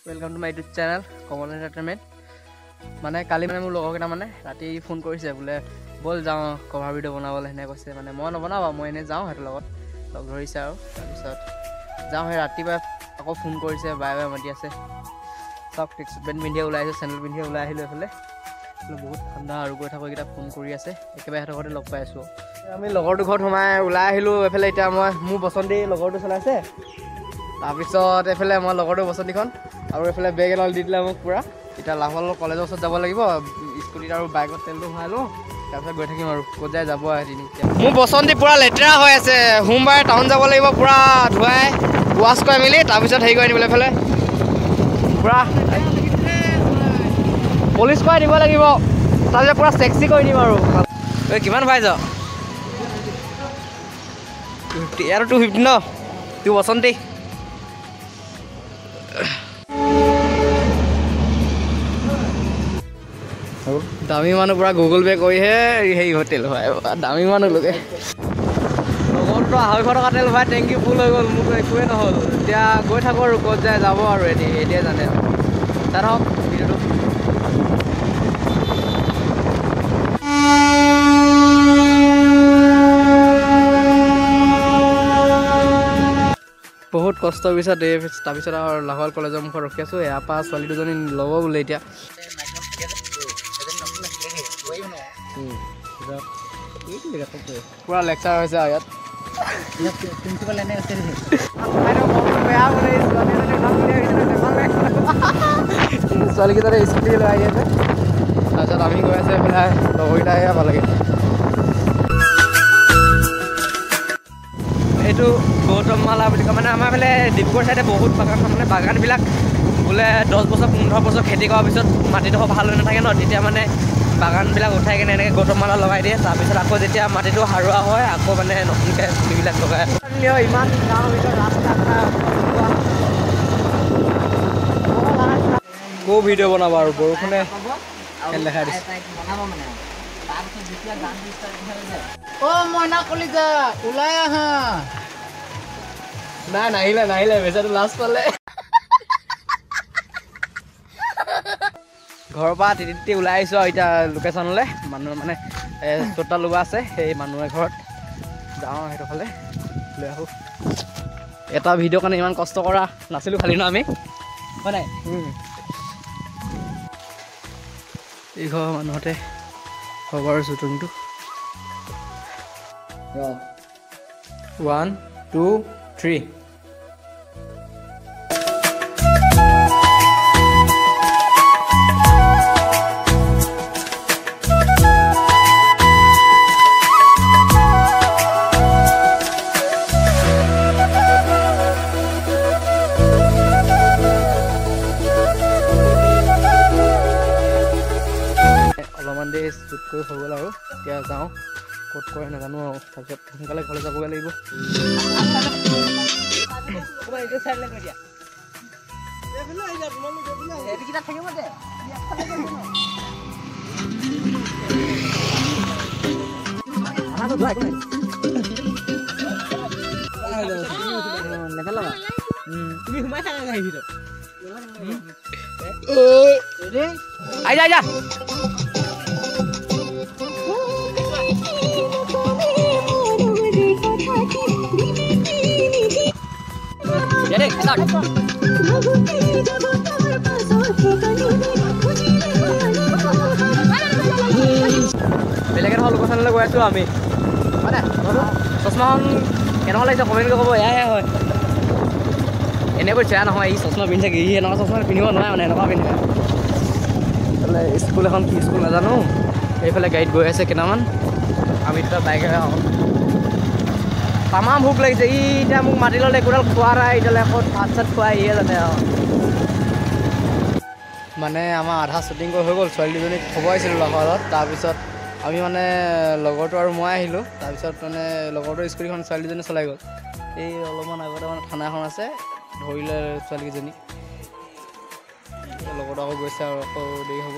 Welcome to my YouTube channel Kamal entertainment. माने काली माने मोर लगर केटा माने राति फोन करिसे बोले बोल जाओ कवर भिडिओ बनाबले हेने কৈছে माने মই নবনাবা মই এনে যাও হেতৰ লগত লগ ধৰিছে আৰু তাৰপিছত যাও হে ৰাতিবা আকৌ ফোন কৰিছে বাই বাই মাতি আছে সব টেক্সট মিডিয়া ওলাইছে চেনেল মিডিয়া ওলাই আহিলো এফালে বহুত ঠাণ্ডা আৰু গৈ থাকো এটা ফোন কৰি আছে একেবাৰে হেতৰ ঘৰতে লগ পাই আছো আমি লগৰটো ঘৰত সোমাই ওলাই আহিলো এফালে এটা মই মোৰ বসন্তি লগৰটো চলাইছে তাৰপিছত এফালে মই লগৰটো বসন্তিখন আৰু এফালে বেগ এডাল দি দিলে মোক পুৰা এটা লাহল কলেজৰ ওচৰত যাব লাগিব স্কুটিত আৰু বাইকত তেলটো ভৰাই লওঁ তাৰপিছত গৈ থাকিম আৰু ক'ত যায় যাব এদিন মোৰ বসন্তি পুৰা লেতেৰা হৈ আছে সোমবাৰে টাউন যাব লাগিব পুৰা ধুৱাই ৱাছ কৰি মেলি তাৰপিছত হেৰি কৰি আনিবলৈ এফালে পুৰা পলিচ কৰি দিব লাগিব তাৰপিছত পুৰা চেক্সি কৰি দিম আৰু তই কিমান পাইছ আৰু 250 ন তোৰ বসন্তি দামী মানুহ পুৰা গুগল পে' কৰিহে হেৰি হোটেল হয় দামী মানুহ লোকে লগৰটো 250 টকা তেল ভৰাই টেংকি ফুল হৈ গ'ল মোৰতো একোৱে নহ'ল এতিয়া গৈ থাকোঁ আৰু ক'ত যায় যাব আৰু এতিয়া জানে তাত হওক ভিডিঅ'টো বহুত কষ্টৰ পিছত তাৰপিছত আৰু লাহোৱাল কলেজৰ মুখত ৰখি আছোঁ ইয়াৰ পৰা ছোৱালী দুজনী ল'ব বোলে এতিয়া পুৰা লেকচাৰ হৈছে আৰু ইয়াত ছোৱালীকেইটাতে স্কুটি লৈ আহি আছে তাৰপিছত আমি গৈ আছে এইফালে লগৰকেইটাই ভাল লাগে এইটো গৌতম মালা বুলি কয় মানে আমাৰ ফালে ডিব্ৰুগড় চাইডে বহুত বাগান মানে বাগানবিলাক বোলে 10 বছৰ 15 বছৰ খেতি কৰাৰ পিছত মাটিডোখৰ ভাল হৈ নাথাকে ন তেতিয়া মানে বাগানবিলাক উঠাই কেনে এনেকৈ গৌতম মালা লগাই দিয়ে তাৰপিছত আকৌ যেতিয়া মাটিটো সাৰুৱা হয় আকৌ মানে নতুনকৈ পুলিবিলাক লগাই ইমান গাঁৱৰ ভিতৰত ৰাস্তা ক'ৰ ভিডিঅ' বনাব আৰু বৰষুণে দেখাই দিছে অ' মইনা কলিজা ওলাই আহা নাই নাহিলে বেচাটো লাজ পালে ঘৰৰ পৰা তিতি ওলাই আহিছোঁ আৰু এতিয়া লোকেশ্যনলৈ মানুহ মানে চোতা লগোৱা আছে সেই মানুহে ঘৰত যাওঁ সেইটো ফালে লৈ আহোঁ এটা ভিডিঅ'ৰ কাৰণে ইমান কষ্ট কৰা নাছিলোঁ খালি ন আমি হয় নাই এই ঘৰ মানুহতে হ'ব আৰু শ্বুটিংটো 1 2 3 অলপমান দেৰি শ্বুট কৰি হৈ গ'ল আৰু এতিয়া যাওঁ ক'ত কৰে নাজানো আৰু তাৰপিছত সোনকালে ঘৰলৈ যাবগৈ লাগিব তুমি সোমাই থাকা নাই ভিতৰত আইজা বেলেগ এটা লোকেশ্যনলৈ গৈ আছোঁ আমি হয় চশমাখন কেনেকুৱা লাগিছে কমেণ্ট কৰি ক'ব এয়াহে হয় এনেকৈ চেয়া নহয় ই চশমা পিন্ধি থাকে ই এনেকুৱা চশমা পিন্ধিব নোৱাৰে মানে এনেকুৱা পিন্ধে এইফালে স্কুল এখন কি স্কুল নাজানো এইফালে গাড়ীত গৈ আছে কেইটামান আমি দুটা বাইকেৰে তামাম ভোক লাগিছে ই এতিয়া মোক মাতি ল'লে একোডাল খোৱা নাই এতিয়ালৈ আকৌ ভাত চাত খুৱাই ইয়ে জানে আৰু মানে আমাৰ আধা শ্বুটিং কৰি হৈ গ'ল ছোৱালী দুজনীক খবৰ আহিছিলোঁ লাহোৱালত তাৰপিছত আমি মানে লগৰটো আৰু মই আহিলোঁ তাৰপিছত মানে লগৰটোৰ স্কুটিখন ছোৱালী দুজনী চলাই গ'ল এই অলপমান আগতে মানে থানা এখন আছে ধৰিলে ছোৱালীকেইজনী লগৰটো আকৌ গৈছে আৰু আকৌ দেৰি হ'ব